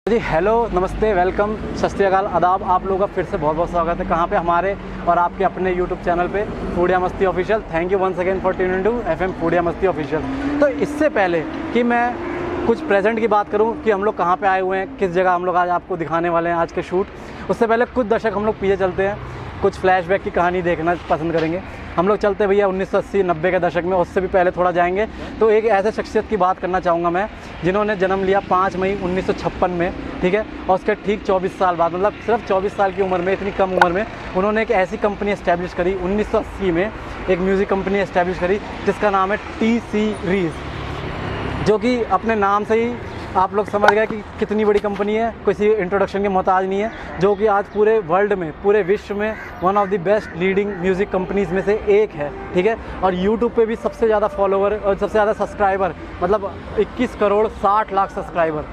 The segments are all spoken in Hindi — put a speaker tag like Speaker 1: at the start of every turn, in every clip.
Speaker 1: जी हेलो, नमस्ते, वेलकम, सत श्री अकाल, आदाब। आप लोगों का फिर से बहुत बहुत स्वागत है। कहाँ पे? हमारे और आपके अपने यूट्यूब चैनल पे Foodia Masti official. Thank you once again for tuning to FM Foodia Masti official. तो इससे पहले कि मैं कुछ प्रेजेंट की बात करूं कि हम लोग कहाँ पे आए हुए हैं, किस जगह हम लोग आज आपको दिखाने वाले हैं आज के शूट, उससे पहले कुछ दशक हम लोग पीछे चलते हैं, कुछ फ्लैशबैक की कहानी देखना पसंद करेंगे। हम लोग चलते भैया 1980-90 के दशक में, उससे भी पहले थोड़ा जाएंगे। तो एक ऐसे शख्सियत की बात करना चाहूँगा मैं, जिन्होंने जन्म लिया 5 मई 1956 में, ठीक है। और उसके ठीक 24 साल बाद, मतलब सिर्फ 24 साल की उम्र में, इतनी कम उम्र में उन्होंने एक ऐसी कंपनी इस्टेब्लिश करी 1980 में, एक म्यूज़िक कंपनी इस्टेब्लिश करी जिसका नाम है T सीरीज़, जो कि अपने नाम से ही आप लोग समझ गए कि कितनी बड़ी कंपनी है, किसी इंट्रोडक्शन के मोहताज नहीं है, जो कि आज पूरे वर्ल्ड में, पूरे विश्व में one of the best leading music companies में से एक है, ठीक है। और यूट्यूब पे भी सबसे ज़्यादा फॉलोवर और सबसे ज़्यादा सब्सक्राइबर, मतलब 21 करोड़ 60 लाख सब्सक्राइबर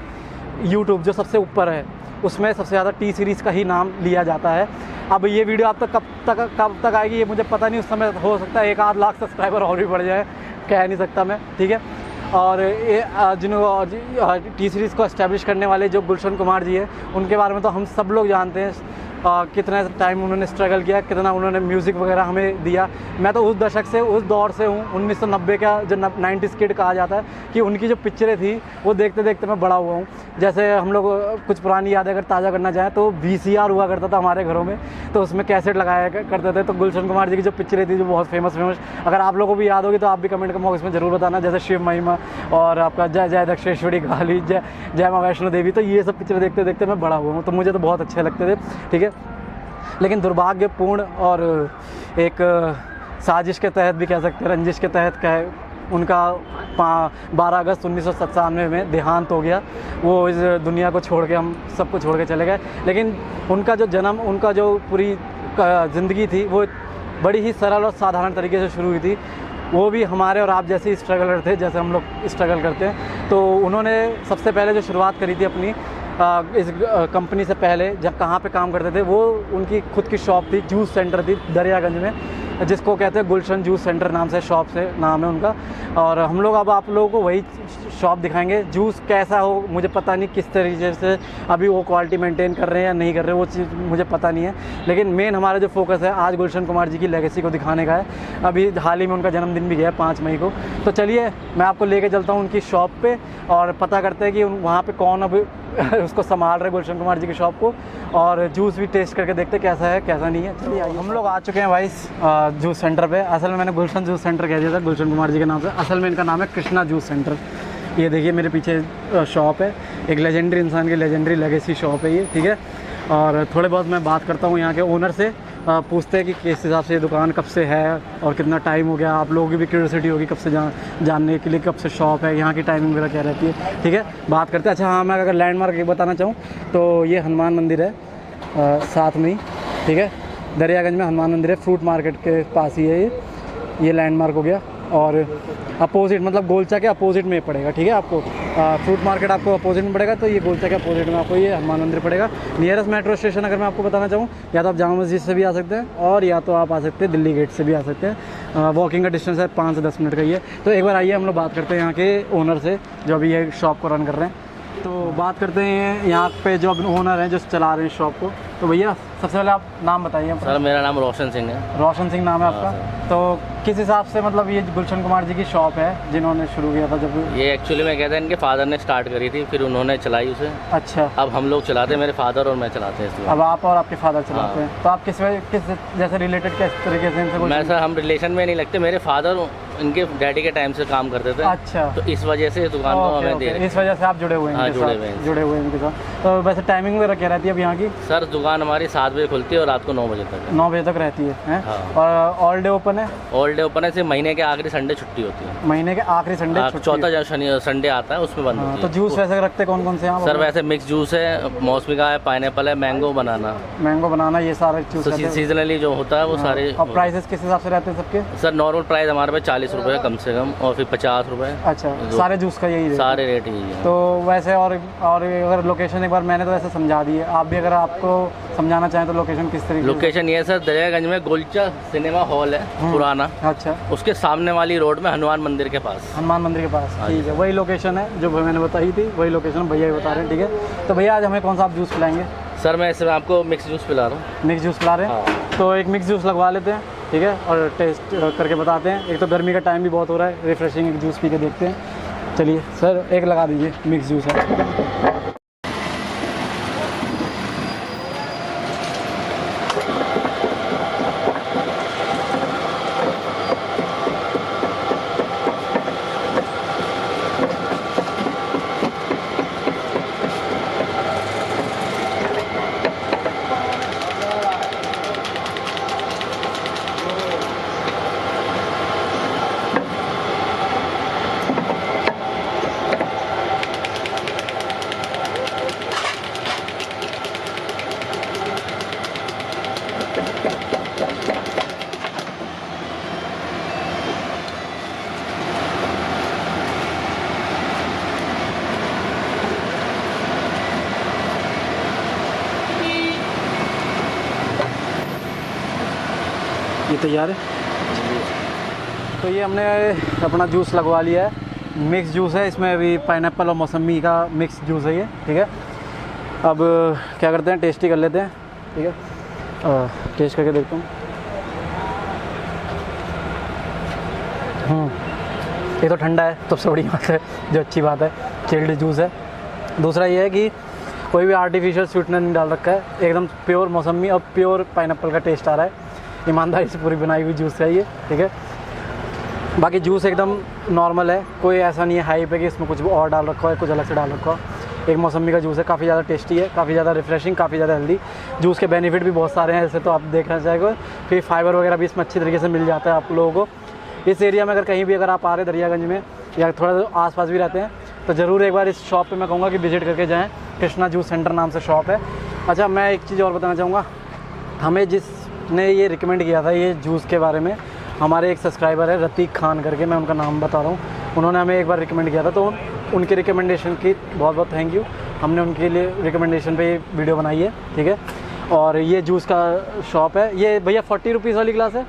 Speaker 1: यूट्यूब जो सबसे ऊपर है, उसमें सबसे ज़्यादा T सीरीज़ का ही नाम लिया जाता है। अब ये वीडियो आप तक कब तक आएगी ये मुझे पता नहीं, उस समय हो सकता है 1-8 लाख सब्सक्राइबर और भी बढ़ जाए, कह नहीं सकता मैं, ठीक है। और ये जिन्होंने T सीरीज़ को इस्टेब्लिश करने वाले जो गुलशन कुमार जी हैं, उनके बारे में तो हम सब लोग जानते हैं, कितना टाइम उन्होंने स्ट्रगल किया, कितना उन्होंने म्यूज़िक वगैरह हमें दिया। मैं तो उस दशक से, उस दौर से हूँ, 1990 का जो 90s किड कहा जाता है, कि उनकी जो पिक्चरें थी वो देखते देखते मैं बड़ा हुआ हूँ। जैसे हम लोग कुछ पुरानी यादें अगर ताज़ा करना चाहें तो VCR हुआ करता था हमारे घरों में, तो उसमें कैसेट लगाया करते थे। तो गुलशन कुमार जी की जो पिक्चरें थी जो बहुत फेमस, अगर आप लोगों को भी याद होगी तो आप भी कमेंट का इसमें ज़रूर बताना, जैसे शिव महिमा और आपका जय जय दक्षेश्वरी काली, जय माँ वैष्णो देवी। तो ये सब पिक्चरें देखते देखते मैं बड़ा हुआ हूँ, तो मुझे तो बहुत अच्छे लगते थे, ठीक है। लेकिन दुर्भाग्यपूर्ण और एक साजिश के तहत भी कह सकते हैं, रंजिश के तहत कह, उनका 12 अगस्त 1997 में देहांत हो गया। वो इस दुनिया को छोड़ के, हम सबको छोड़ के चले गए। लेकिन उनका जो जन्म, उनका जो पूरी ज़िंदगी थी, वो बड़ी ही सरल और साधारण तरीके से शुरू हुई थी। वो भी हमारे और आप जैसे ही स्ट्रगलर थे, जैसे हम लोग स्ट्रगल करते हैं। तो उन्होंने सबसे पहले जो शुरुआत करी थी अपनी इस कंपनी से पहले, जब कहाँ पे काम करते थे, वो उनकी खुद की शॉप थी, जूस सेंटर थी दरियागंज में, जिसको कहते हैं गुलशन जूस सेंटर नाम से, शॉप से नाम है उनका। और हम लोग अब आप लोगों को वही शॉप दिखाएंगे। जूस कैसा हो मुझे पता नहीं, किस तरीके से अभी वो क्वालिटी मेंटेन कर रहे हैं या नहीं कर रहे, वो चीज़ मुझे पता नहीं है। लेकिन मेन हमारा जो फोकस है आज गुलशन कुमार जी की लेगेसी को दिखाने का है। अभी हाल ही में उनका जन्मदिन भी गया 5 मई को। तो चलिए मैं आपको लेके चलता हूँ उनकी शॉप पे और पता करते हैं कि वहाँ पे कौन अभी उसको संभाल रहे गुलशन कुमार जी की शॉप को, और जूस भी टेस्ट करके देखते कैसा है कैसा नहीं है। चलिए हम लोग आ चुके हैं भाई जूस सेंटर पे। असल में मैंने गुलशन जूस सेंटर कह दिया था गुलशन कुमार जी के नाम से, असल में इनका नाम है कृष्णा जूस सेंटर। ये देखिए मेरे पीछे शॉप है, एक लेजेंडरी इंसान की लेजेंडरी लेगेसी शॉप है ये, ठीक है। और थोड़े बहुत मैं बात करता हूँ यहाँ के ओनर से, पूछते हैं कि किस हिसाब से ये दुकान कब से है और कितना टाइम हो गया। आप लोगों की भी क्यूरियोसिटी होगी कब से जानने के लिए, कब से शॉप है, यहाँ की टाइमिंग वगैरह क्या रहती है, ठीक है। बात करते हैं। अच्छा हाँ, मैं अगर लैंडमार्क बताना चाहूँ तो ये हनुमान मंदिर है साथ में ही, ठीक है। दरियागंज में हनुमान मंदिर है, फ्रूट मार्केट के पास ही है ये लैंडमार्क हो गया। और अपोजिट, मतलब गोलचा के अपोजिट में पड़ेगा, ठीक है। आपको फ्रूट मार्केट आपको अपोजिट में पड़ेगा, तो ये गोलचा के अपोजिट में आपको ये हनुमान मंदिर पड़ेगा। नियरेस्ट मेट्रो स्टेशन अगर मैं आपको बताना चाहूँ, या तो आप जामा मस्जिद से भी आ सकते हैं और या तो आप आ सकते हैं दिल्ली गेट से भी आ सकते हैं। वॉकिंग का डिस्टेंस है 5 से 10 मिनट का ही है। तो एक बार आइए हम लोग बात करते हैं यहाँ के ओनर से, जो अभी ये शॉप को रन कर रहे हैं। तो बात करते हैं यहाँ पे जो ओनर हैं जो चला रहे हैं शॉप को। तो भैया सबसे पहले आप नाम बताइए।
Speaker 2: सर मेरा नाम रोशन सिंह है।
Speaker 1: रोशन सिंह नाम है आपका। तो किस हिसाब से, मतलब ये गुलशन कुमार जी की शॉप है जिन्होंने शुरू किया था जब?
Speaker 2: ये एक्चुअली मैं कहता है इनके फादर ने स्टार्ट करी थी, फिर उन्होंने चलाई उसे।
Speaker 1: अच्छा।
Speaker 2: अब हम लोग चलाते हैं, मेरे फादर और मैं चलाते हैं इसलिए।
Speaker 1: अब आप और आपके फादर चलाते हैं। तो आप किस जैसे रिलेटेड किस तरीके से इनसे?
Speaker 2: मैं सर हम रिलेशन में नहीं लगते, मेरे फादर इनके डैडी के टाइम से काम करते थे।
Speaker 1: अच्छा।
Speaker 2: तो इस वजह से दुकान को हमें दे रहे हैं।
Speaker 1: इस वजह से आप जुड़े हुए हैं? जुड़े हुए हैं इनके साथ। तो वैसे टाइमिंग वगैरह क्या रहती है अब यहाँ की?
Speaker 2: सर दुकान हमारी 7 बजे खुलती है और रात को 9 बजे तक।
Speaker 1: 9 बजे तक रहती है।
Speaker 2: हाँ।
Speaker 1: और ऑल डे ओपन है? ऑल
Speaker 2: डे ओपन है, सिर्फ महीने के आखिरी संडे छुट्टी होती है।
Speaker 1: महीने के आखिरी संडे?
Speaker 2: चौथा संडे आता है उसमें बंद होती है।
Speaker 1: तो जूस वैसे रखते कौन कौन से?
Speaker 2: सर वैसे मिक्स जूस है, मौसमी का है, पाइनएप्पल है, मैंगो बनाना, ये सारे जूस सीजनली जो होता है वो सारे।
Speaker 1: और प्राइसेस किस हिसाब से रहते हैं सबके?
Speaker 2: सर नॉर्मल प्राइस हमारे पे 40 रुपये कम से कम, और फिर 50 रुपये।
Speaker 1: अच्छा, सारे जूस का यही
Speaker 2: सारे रेट यही है।
Speaker 1: तो वैसे और अगर लोकेशन एक बार बार मैंने तो ऐसे समझा दी है, आप भी अगर आपको समझाना चाहें तो लोकेशन किस तरीके?
Speaker 2: लोकेशन ये है सर, दरियागंज में गोलचा सिनेमा हॉल है पुराना।
Speaker 1: अच्छा।
Speaker 2: उसके सामने वाली रोड में हनुमान मंदिर के पास।
Speaker 1: हनुमान मंदिर के पास, ठीक है, वही लोकेशन है जो मैंने बताई थी, वही लोकेशन भैया ही बता रहे हैं। ठीक है, तो भैया आज हमें कौन सा आप जूस पिलाएंगे?
Speaker 2: सर मैं इसमें आपको मिक्स जूस पिला रहा हूँ।
Speaker 1: मिक्स जूस पिला रहे हैं?
Speaker 2: हाँ।
Speaker 1: तो एक मिक्स जूस लगवा लेते हैं, ठीक है, और टेस्ट करके बताते हैं। एक तो गर्मी का टाइम भी बहुत हो रहा है, रिफ्रेशिंग एक जूस पी के देखते हैं। चलिए सर, एक लगा दीजिए, मिक्स जूस है। ये तैयार है। तो ये हमने अपना जूस लगवा लिया है, मिक्स जूस है, इसमें अभी पाइनएप्पल और मौसमी का मिक्स जूस है ये। ठीक है, अब क्या करते हैं, टेस्ट ही कर लेते हैं। ठीक है, टेस्ट करके देखता हूँ। ये तो ठंडा है, सबसे बड़ी बात है, जो अच्छी बात है, चिल्ड जूस है। दूसरा ये है कि कोई भी आर्टिफिशियल स्वीटनर नहीं डाल रखा है, एकदम प्योर मौसमी और प्योर पाइनएप्पल का टेस्ट आ रहा है। ईमानदारी से पूरी बनाई हुई जूस है ये। ठीक है, बाकी जूस एकदम नॉर्मल है, कोई ऐसा नहीं है हाइप है कि इसमें कुछ और डाल रखा है, कुछ अलग से डाल रखा है। एक मौसमी का जूस है, काफ़ी ज़्यादा टेस्टी है, काफ़ी ज़्यादा रिफ्रेशिंग, काफ़ी ज़्यादा हेल्दी। जूस के बेनिफिट भी बहुत सारे हैं, ऐसे तो आप देखना चाहेंगे कि फाइबर वगैरह भी इसमें अच्छी तरीके से मिल जाता है आप लोगों को। इस एरिया में अगर कहीं भी अगर आप आ रहे हैं दरियागंज में या थोड़ा आसपास भी रहते हैं तो ज़रूर एक बार इस शॉप पे मैं कहूँगा कि विज़िट करके जाएँ। कृष्णा जूस सेंटर नाम से शॉप है। अच्छा, मैं एक चीज़ और बताना चाहूँगा, हमें जिसने ये रिकमेंड किया था ये जूस के बारे में, हमारे एक सब्सक्राइबर है रतीक खान करके, मैं उनका नाम बता रहा हूँ, उन्होंने हमें एक बार रिकमेंड किया था, तो उनके रिकमेंडेशन की बहुत बहुत थैंक यू। हमने उनके लिए रिकमेंडेशन पे ये वीडियो बनाई है। ठीक है, और ये जूस का शॉप है। ये भैया 40 रुपीज़ वाली गिलास है,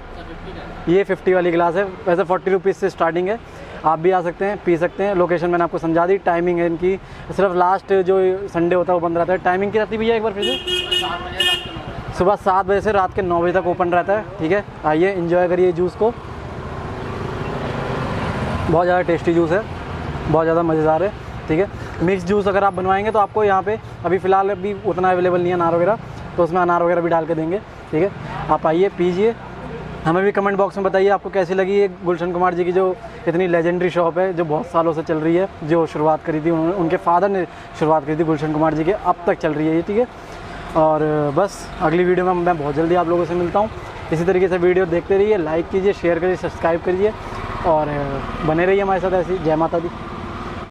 Speaker 1: ये 50 वाली गिलास है। वैसे 40 रुपीज़ से स्टार्टिंग है, आप भी आ सकते हैं, पी सकते हैं। लोकेशन मैंने आपको समझा दी। टाइमिंग है इनकी, सिर्फ लास्ट जो संडे होता है वो बंद रहता है। टाइमिंग क्या रहती है भैया एक बार फिर से? सुबह 7 बजे से रात के 9 बजे तक ओपन रहता है। ठीक है, आइए एंजॉय करिए जूस को, बहुत ज़्यादा टेस्टी जूस है, बहुत ज़्यादा मज़ेदार है। ठीक है, मिक्स जूस अगर आप बनवाएंगे तो आपको यहाँ पे अभी फ़िलहाल अभी उतना अवेलेबल नहीं है अनार वगैरह, तो उसमें अनार वगैरह भी डाल के देंगे। ठीक है, आप आइए पीजिए, हमें भी कमेंट बॉक्स में बताइए आपको कैसी लगी ये गुलशन कुमार जी की जो इतनी लेजेंडरी शॉप है, जो बहुत सालों से चल रही है, जो शुरुआत करी थी उन्होंने, उनके फादर ने शुरुआत करी थी गुलशन कुमार जी के, अब तक चल रही है ये। ठीक है, और बस अगली वीडियो में मैं बहुत जल्दी आप लोगों से मिलता हूँ। इसी तरीके से वीडियो देखते रहिए, लाइक कीजिए, शेयर करिए, सब्सक्राइब करिए और बने रहिए हमारे साथ ऐसे ही। जय माता दी।